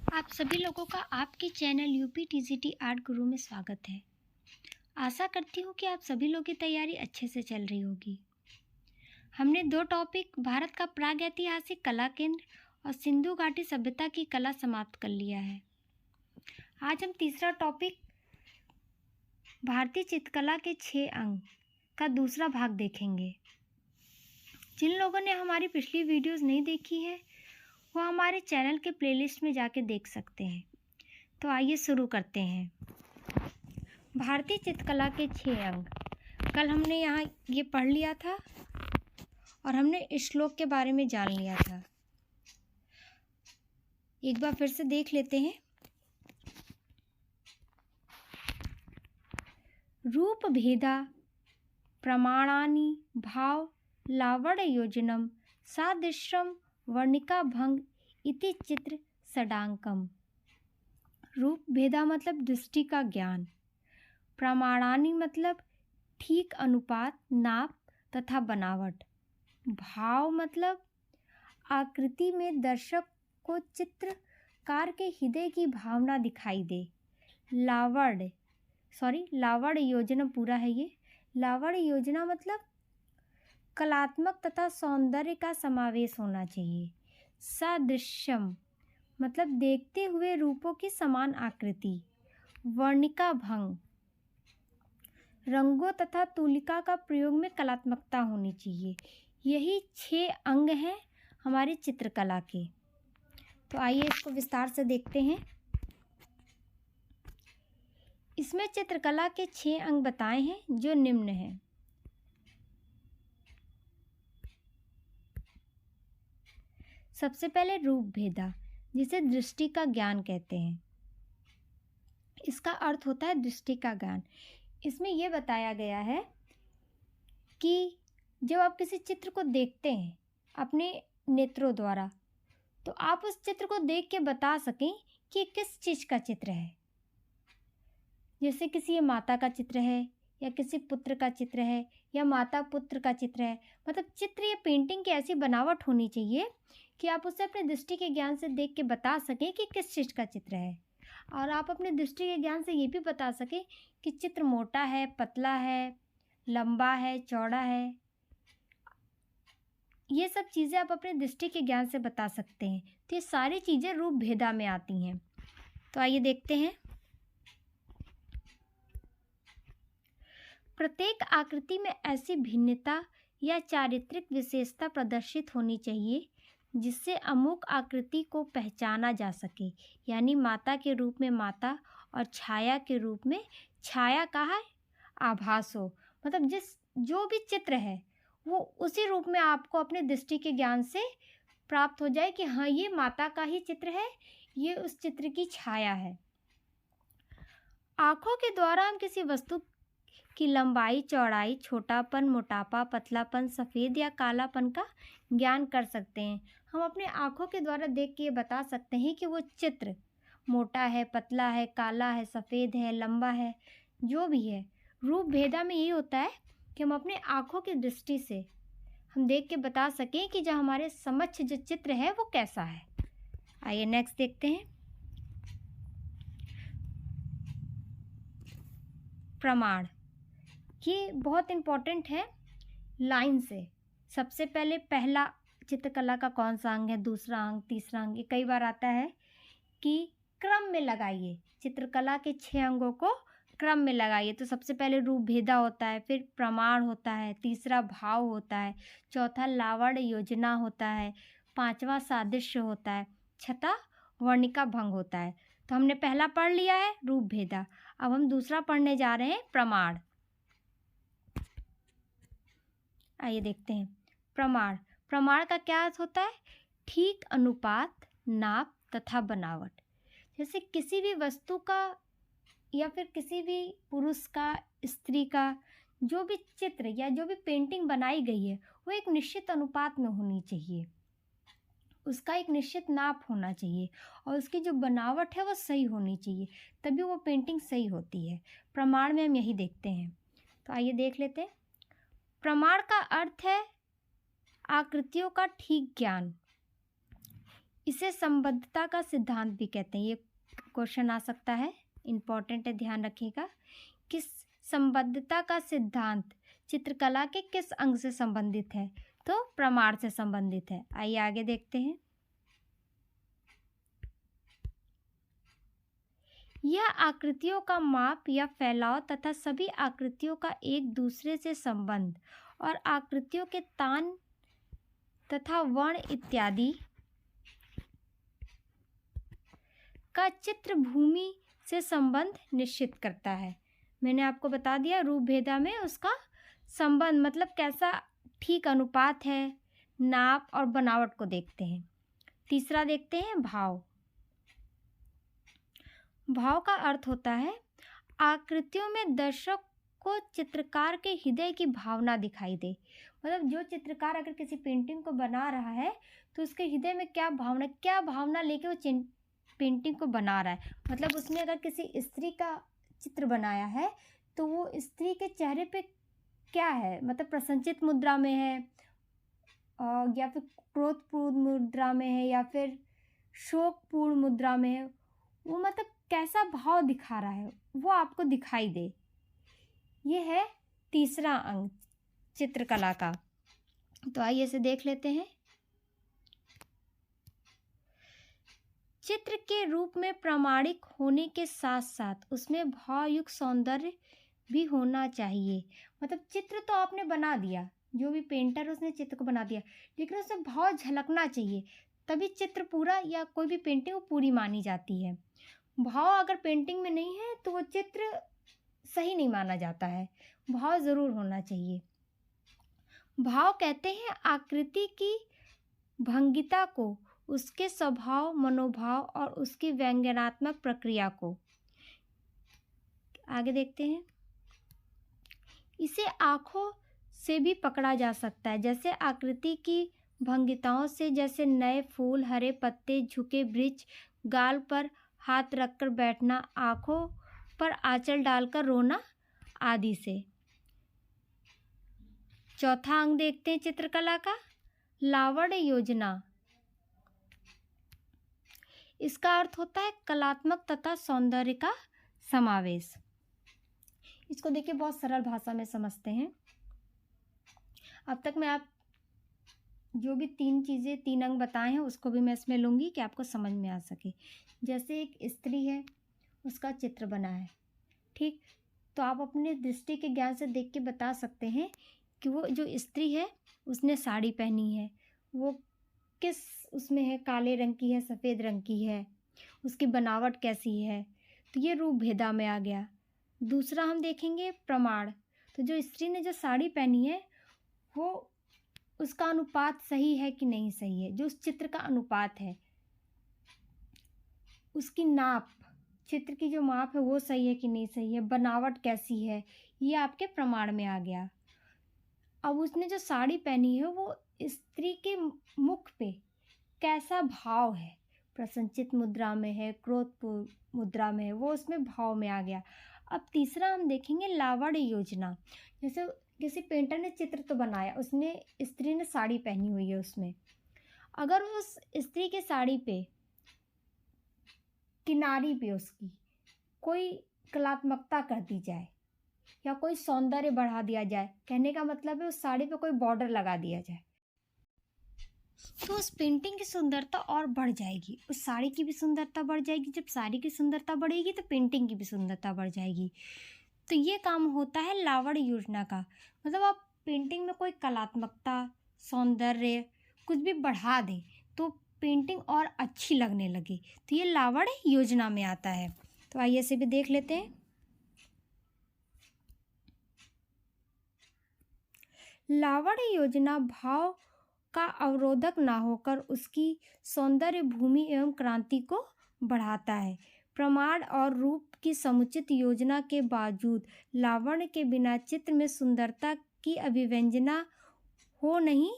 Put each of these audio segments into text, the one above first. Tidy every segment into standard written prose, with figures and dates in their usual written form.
आप सभी लोगों का आपके चैनल यूपी आर्ट गुरु में स्वागत है। आशा करती हूँ कि आप सभी लोगों की तैयारी अच्छे से चल रही होगी। हमने 2 टॉपिक भारत का प्रागैतिहासिक कला केंद्र और सिंधु घाटी सभ्यता की कला समाप्त कर लिया है। आज हम तीसरा टॉपिक भारतीय चित्रकला के 6 अंग का दूसरा भाग देखेंगे। जिन लोगों ने हमारी पिछली वीडियोस नहीं देखी है वो हमारे चैनल के प्लेलिस्ट में जाके देख सकते हैं। तो आइए शुरू करते हैं। भारतीय चित्रकला के 6 अंग। कल हमने यहाँ ये पढ़ लिया था और हमने श्लोक के बारे में जान लिया था। एक बार फिर से देख लेते हैं। रूप भेदा प्रमाणानि भाव लावण्य योजनम सादृश्यम वर्णिका भंग इति चित्र षडांकम। रूप भेदा मतलब दृष्टि का ज्ञान, प्रमाणानि मतलब ठीक अनुपात, नाप तथा बनावट, भाव मतलब आकृति में दर्शक को चित्रकार के हृदय की भावना दिखाई दे, लावण्य योजना पूरा है ये। लावण्य योजना मतलब कलात्मक तथा सौंदर्य का समावेश होना चाहिए। सादृश्यम मतलब देखते हुए रूपों की समान आकृति। वर्णिका भंग रंगों तथा तुलिका का प्रयोग में कलात्मकता होनी चाहिए। यही 6 अंग हैं हमारी चित्रकला के। तो आइए इसको विस्तार से देखते हैं। इसमें चित्रकला के 6 अंग बताए हैं जो निम्न हैं। सबसे पहले रूप भेदा, जिसे दृष्टि का ज्ञान कहते हैं। इसका अर्थ होता है दृष्टि का ज्ञान। इसमें यह बताया गया है कि जब आप किसी चित्र को देखते हैं अपने नेत्रों द्वारा, तो आप उस चित्र को देख के बता सकें कि किस चीज़ का चित्र है। जैसे किसी माता का चित्र है या किसी पुत्र का चित्र है या माता पुत्र का चित्र है। मतलब चित्र या पेंटिंग की ऐसी बनावट होनी चाहिए कि आप उसे अपने दृष्टि के ज्ञान से देख के बता सकें कि किस चीज़ का चित्र है। और आप अपने दृष्टि के ज्ञान से ये भी बता सकें कि चित्र मोटा है, पतला है, लंबा है, चौड़ा है। ये सब चीज़ें आप अपने दृष्टि के ज्ञान से बता सकते हैं। तो ये सारी चीज़ें रूप भेदा में आती हैं। तो आइए देखते हैं। प्रत्येक आकृति में ऐसी भिन्नता या चारित्रिक विशेषता प्रदर्शित होनी चाहिए जिससे अमुक आकृति को पहचाना जा सके। यानी माता के रूप में माता और छाया के रूप में छाया का है आभास हो। मतलब जो भी चित्र है वो उसी रूप में आपको अपने दृष्टि के ज्ञान से प्राप्त हो जाए कि हाँ, ये माता का ही चित्र है, ये उस चित्र की छाया है। आँखों के द्वारा हम किसी वस्तु की लंबाई, चौड़ाई, छोटापन, मोटापा, पतलापन, सफ़ेद या कालापन का ज्ञान कर सकते हैं। हम अपने आँखों के द्वारा देख के ये बता सकते हैं कि वो चित्र मोटा है, पतला है, काला है, सफ़ेद है, लंबा है, जो भी है। रूप भेदा में ये होता है कि हम अपने आँखों की दृष्टि से हम देख के बता सकें कि जो हमारे समक्ष जो चित्र है वो कैसा है। आइए नेक्स्ट देखते हैं। प्रमाण, ये बहुत इम्पोर्टेंट है लाइन से। सबसे पहले पहला चित्रकला का कौन सा अंग है, दूसरा अंग, तीसरा अंग, ये कई बार आता है कि क्रम में लगाइए। चित्रकला के 6 अंगों को क्रम में लगाइए। तो सबसे पहले रूप भेदा होता है, फिर प्रमाण होता है, तीसरा भाव होता है, चौथा लावण्य योजना होता है, 5वां सादृश्य होता है, छठा वर्णिका भंग होता है। तो हमने पहला पढ़ लिया है रूप भेदा। अब हम दूसरा पढ़ने जा रहे हैं प्रमाण। आइए देखते हैं। प्रमाण का क्या अर्थ होता है? ठीक अनुपात, नाप तथा बनावट। जैसे किसी भी वस्तु का या फिर किसी भी पुरुष का, स्त्री का जो भी चित्र या जो भी पेंटिंग बनाई गई है वो एक निश्चित अनुपात में होनी चाहिए, उसका एक निश्चित नाप होना चाहिए और उसकी जो बनावट है वो सही होनी चाहिए, तभी वो पेंटिंग सही होती है। प्रमाण में हम यही देखते हैं। तो आइए देख लेते हैं। प्रमाण का अर्थ है आकृतियों का ठीक ज्ञान। इसे संबद्धता का सिद्धांत भी कहते हैं। ये क्वेश्चन आ सकता है, इम्पोर्टेंट है, ध्यान रखिएगा। किस संबद्धता का सिद्धांत चित्रकला के किस अंग से संबंधित है? तो प्रमाण से संबंधित है। आइए आगे देखते हैं। यह आकृतियों का माप या फैलाव तथा सभी आकृतियों का एक दूसरे से संबंध और आकृतियों के तान तथा वर्ण इत्यादि का चित्र भूमि से संबंध निश्चित करता है। मैंने आपको बता दिया रूप भेदा में उसका संबंध मतलब कैसा ठीक अनुपात है, नाप और बनावट को देखते हैं। तीसरा देखते हैं भाव। भाव का अर्थ होता है आकृतियों में दर्शक को चित्रकार के हृदय की भावना दिखाई दे। मतलब जो चित्रकार अगर किसी पेंटिंग को बना रहा है तो उसके हृदय में क्या भावना लेके वो पेंटिंग को बना रहा है। मतलब उसने अगर किसी स्त्री का चित्र बनाया है तो वो स्त्री के चेहरे पे क्या है, मतलब प्रसन्नचित्त मुद्रा में है या फिर क्रोधपूर्ण मुद्रा में है या फिर शोकपूर्ण मुद्रा में है, वो मतलब कैसा भाव दिखा रहा है वो आपको दिखाई दे। ये है तीसरा अंग चित्रकला का। तो आइए इसे देख लेते हैं। चित्र के रूप में प्रामाणिक होने के साथ साथ उसमें भावयुक्त सौंदर्य भी होना चाहिए। मतलब चित्र तो आपने बना दिया, जो भी पेंटर उसने चित्र को बना दिया, लेकिन उसमें भाव झलकना चाहिए, तभी चित्र पूरा या कोई भी पेंटिंग पूरी मानी जाती है। भाव अगर पेंटिंग में नहीं है तो वो चित्र सही नहीं माना जाता है। भाव ज़रूर होना चाहिए। भाव कहते हैं आकृति की भंगिता को, उसके स्वभाव, मनोभाव और उसकी व्यंग्यात्मक प्रक्रिया को। आगे देखते हैं। इसे आँखों से भी पकड़ा जा सकता है, जैसे आकृति की भंगिताओं से, जैसे नए फूल, हरे पत्ते, झुके वृक्ष, गाल पर हाथ रखकर बैठना, आँखों पर आंचल डालकर रोना आदि से। चौथा अंग देखते हैं चित्रकला का, लावण्य योजना। इसका अर्थ होता है कलात्मक तथा सौंदर्य का समावेश। इसको देखिए बहुत सरल भाषा में समझते हैं। अब तक मैं आप जो भी तीन अंग बताए हैं उसको भी मैं इसमें लूँगी कि आपको समझ में आ सके। जैसे एक स्त्री है, उसका चित्र बना है, ठीक, तो आप अपने दृष्टि के ज्ञान से देख के बता सकते हैं कि वो जो स्त्री है उसने साड़ी पहनी है, वो किस उसमें है, काले रंग की है, सफ़ेद रंग की है, उसकी बनावट कैसी है। तो ये रूप भेदा में आ गया। दूसरा हम देखेंगे प्रमाण। तो जो स्त्री ने जो साड़ी पहनी है वो उसका अनुपात सही है कि नहीं सही है, जो उस चित्र का अनुपात है, उसकी नाप, चित्र की जो माप है वो सही है कि नहीं सही है, बनावट कैसी है, ये आपके प्रमाण में आ गया। अब उसने जो साड़ी पहनी है वो स्त्री के मुख पे कैसा भाव है, प्रसन्नचित्त मुद्रा में है, क्रोधपूर्ण मुद्रा में है, वो उसमें भाव में आ गया। अब तीसरा हम देखेंगे लावण्य योजना। जैसे किसी पेंटर ने चित्र तो बनाया, उसने स्त्री ने साड़ी पहनी हुई है, उसमें अगर उस स्त्री के साड़ी पे किनारी पे उसकी कोई कलात्मकता कर दी जाए या कोई सौंदर्य बढ़ा दिया जाए, कहने का मतलब है उस साड़ी पे कोई बॉर्डर लगा दिया जाए, तो उस पेंटिंग की सुंदरता और बढ़ जाएगी, उस साड़ी की भी सुंदरता बढ़ जाएगी। जब साड़ी की सुंदरता बढ़ेगी तो पेंटिंग की भी सुंदरता बढ़ जाएगी। तो ये काम होता है लावण्य योजना का। मतलब आप पेंटिंग में कोई कलात्मकता, सौंदर्य कुछ भी बढ़ा दें तो पेंटिंग और अच्छी लगने लगे, तो ये लावण्य योजना में आता है। तो आइए इसे भी देख लेते हैं। लावण्य योजना भाव का अवरोधक ना होकर उसकी सौंदर्य भूमि एवं क्रांति को बढ़ाता है। प्रमाण और रूप की समुचित योजना के बावजूद लावण्य के बिना चित्र में सुंदरता की अभिव्यंजना हो नहीं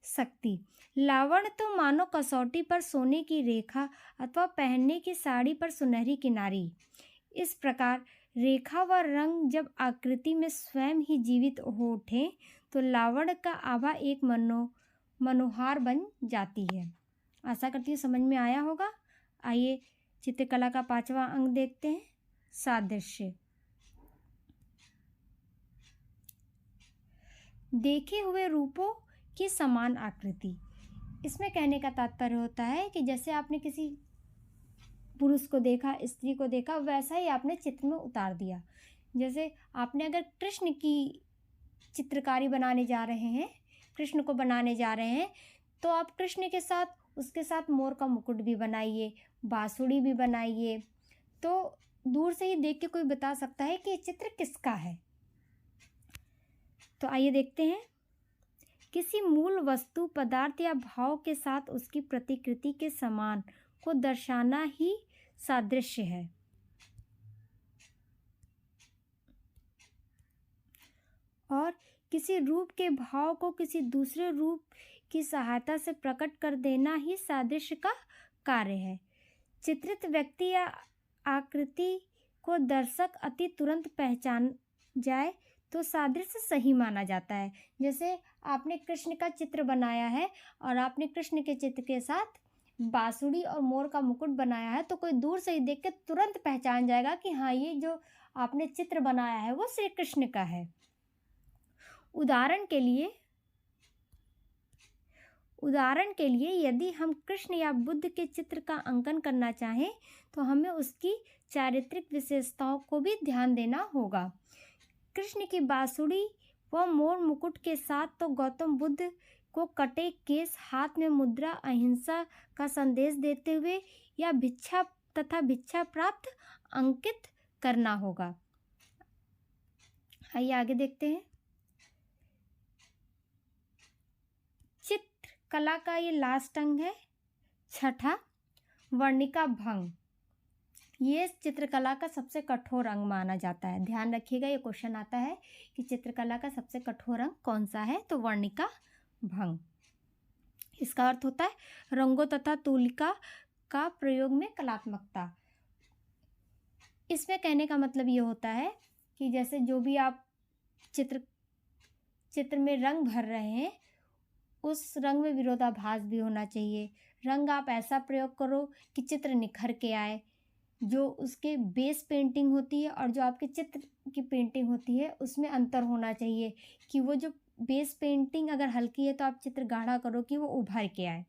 सकती। लावण्य तो मानो कसौटी पर सोने की रेखा अथवा पहनने की साड़ी पर सुनहरी किनारी। इस प्रकार रेखा व रंग जब आकृति में स्वयं ही जीवित हो उठे तो लावण्य का आभा एक मनोहार बन जाती है। आशा करती हूँ समझ में आया होगा। आइए चित्रकला का 5वां अंग देखते हैं, सादृश्य। देखे हुए रूपों की समान आकृति। इसमें कहने का तात्पर्य होता है कि जैसे आपने किसी पुरुष को देखा, स्त्री को देखा, वैसा ही आपने चित्र में उतार दिया। जैसे आपने अगर कृष्ण की चित्रकारी बनाने जा रहे हैं, कृष्ण को बनाने जा रहे हैं, तो आप कृष्ण के साथ उसके साथ मोर का मुकुट भी बनाइए, बांसुरी भी बनाइए, तो दूर से ही देख के कोई बता सकता है कि ये चित्र किसका है। तो आइए देखते हैं। किसी मूल वस्तु, पदार्थ या भाव के साथ उसकी प्रतिकृति के समान को दर्शाना ही सादृश्य है। और किसी रूप के भाव को किसी दूसरे रूप की सहायता से प्रकट कर देना ही सादृश्य का कार्य है। चित्रित व्यक्ति या आकृति को दर्शक अति तुरंत पहचान जाए तो सादृश्य सही माना जाता है। जैसे आपने कृष्ण का चित्र बनाया है और आपने कृष्ण के चित्र के साथ बांसुरी और मोर का मुकुट बनाया है, तो कोई दूर से ही देख के तुरंत पहचान जाएगा कि हाँ, ये जो आपने चित्र बनाया है वो श्री कृष्ण का है। उदाहरण के लिए यदि हम कृष्ण या बुद्ध के चित्र का अंकन करना चाहें तो हमें उसकी चारित्रिक विशेषताओं को भी ध्यान देना होगा। कृष्ण की बांसुरी व मोर मुकुट के साथ तो गौतम बुद्ध को कटे केस, हाथ में मुद्रा, अहिंसा का संदेश देते हुए या भिक्षा प्राप्त अंकित करना होगा। आइए आगे देखते हैं। चित्रकला का ये लास्ट अंग है, छठा, वर्णिका भंग। ये चित्रकला का सबसे कठोर अंग माना जाता है। ध्यान रखिएगा, ये क्वेश्चन आता है कि चित्रकला का सबसे कठोर अंग कौन सा है, तो वर्णिका भंग। इसका अर्थ होता है रंगों तथा तूलिका का प्रयोग में कलात्मकता। इसमें कहने का मतलब ये होता है कि जैसे जो भी आप चित्र में रंग भर रहे हैं, उस रंग में विरोधाभास भी होना चाहिए। रंग आप ऐसा प्रयोग करो कि चित्र निखर के आए। जो उसके बेस पेंटिंग होती है और जो आपके चित्र की पेंटिंग होती है उसमें अंतर होना चाहिए कि वो जो बेस पेंटिंग अगर हल्की है तो आप चित्र गाढ़ा करो कि वो उभर के आए।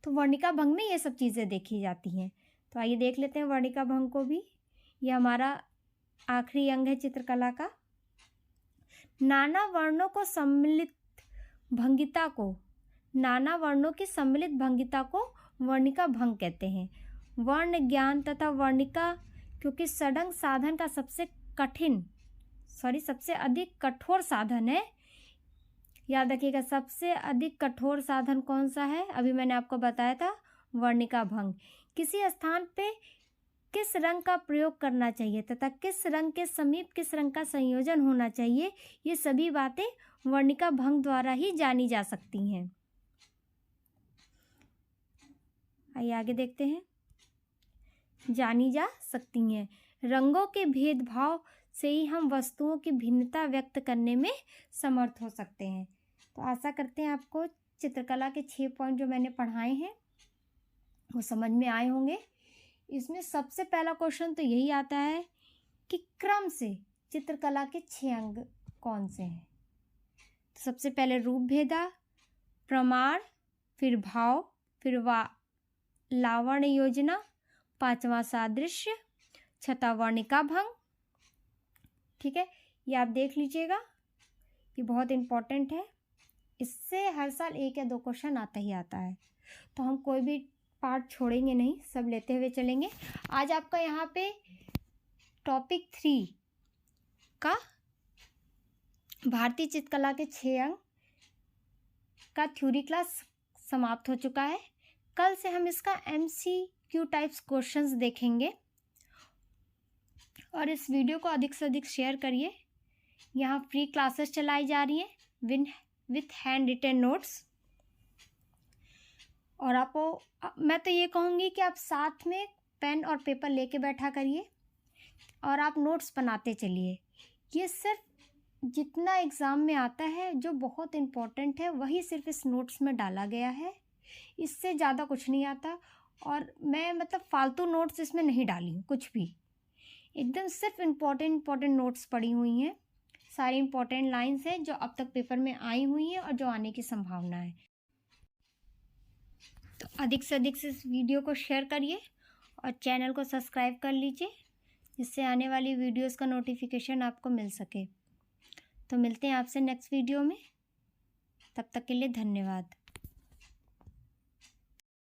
तो वर्णिका भंग में ये सब चीज़ें देखी जाती हैं। तो आइए देख लेते हैं वर्णिका भंग को भी। ये हमारा आखिरी अंग है चित्रकला का। नाना वर्णों की सम्मिलित भंगिता को वर्णिका भंग कहते हैं। वर्ण ज्ञान तथा वर्णिका क्योंकि सडंग साधन का सबसे अधिक कठोर साधन है। याद रखिएगा, सबसे अधिक कठोर साधन कौन सा है? अभी मैंने आपको बताया था, वर्णिका भंग। किसी स्थान पे किस रंग का प्रयोग करना चाहिए तथा किस रंग के समीप किस रंग का संयोजन होना चाहिए, ये सभी बातें वर्णिका भंग द्वारा ही जानी जा सकती हैं। आइए आगे देखते हैं। जानी जा सकती हैं। रंगों के भेदभाव से ही हम वस्तुओं की भिन्नता व्यक्त करने में समर्थ हो सकते हैं। तो आशा करते हैं आपको चित्रकला के 6 पॉइंट जो मैंने पढ़ाए हैं वो समझ में आए होंगे। इसमें सबसे पहला क्वेश्चन तो यही आता है कि क्रम से चित्रकला के 6 अंग कौन से हैं। तो सबसे पहले रूप भेदा, प्रमाण, फिर भाव, फिर लावण्य योजना, 5वां सादृश्य, 6वां वर्णिका भंग। ठीक है, ये आप देख लीजिएगा, ये बहुत इम्पोर्टेंट है। इससे हर साल 1 या 2 क्वेश्चन आता ही आता है, तो हम कोई भी पार्ट छोड़ेंगे नहीं, सब लेते हुए चलेंगे। आज आपका यहाँ पे टॉपिक 3 का भारतीय चित्रकला के 6 अंग का थ्योरी क्लास समाप्त हो चुका है। कल से हम इसका MCQ टाइप्स क्वेश्चंस देखेंगे। और इस वीडियो को अधिक से अधिक शेयर करिए। यहाँ फ्री क्लासेस चलाई जा रही हैं विथ हैंड रिटन नोट्स। और आपको मैं तो ये कहूँगी कि आप साथ में पेन और पेपर लेके बैठा करिए। और आप नोट्स बनाते चलिए। ये सिर्फ जितना एग्ज़ाम में आता है जो बहुत इम्पोर्टेंट है वही सिर्फ इस नोट्स में डाला गया है, इससे ज़्यादा कुछ नहीं आता। और मैं मतलब फालतू नोट्स इसमें नहीं डाली हूँ कुछ भी, एकदम सिर्फ इम्पोर्टेंट नोट्स पड़ी हुई हैं। सारी इम्पोर्टेंट लाइंस हैं जो अब तक पेपर में आई हुई हैं और जो आने की संभावना है। तो अधिक से अधिक से इस वीडियो को शेयर करिए और चैनल को सब्सक्राइब कर लीजिए, जिससे आने वाली वीडियोस का नोटिफिकेशन आपको मिल सके। तो मिलते हैं आपसे नेक्स्ट वीडियो में, तब तक के लिए धन्यवाद।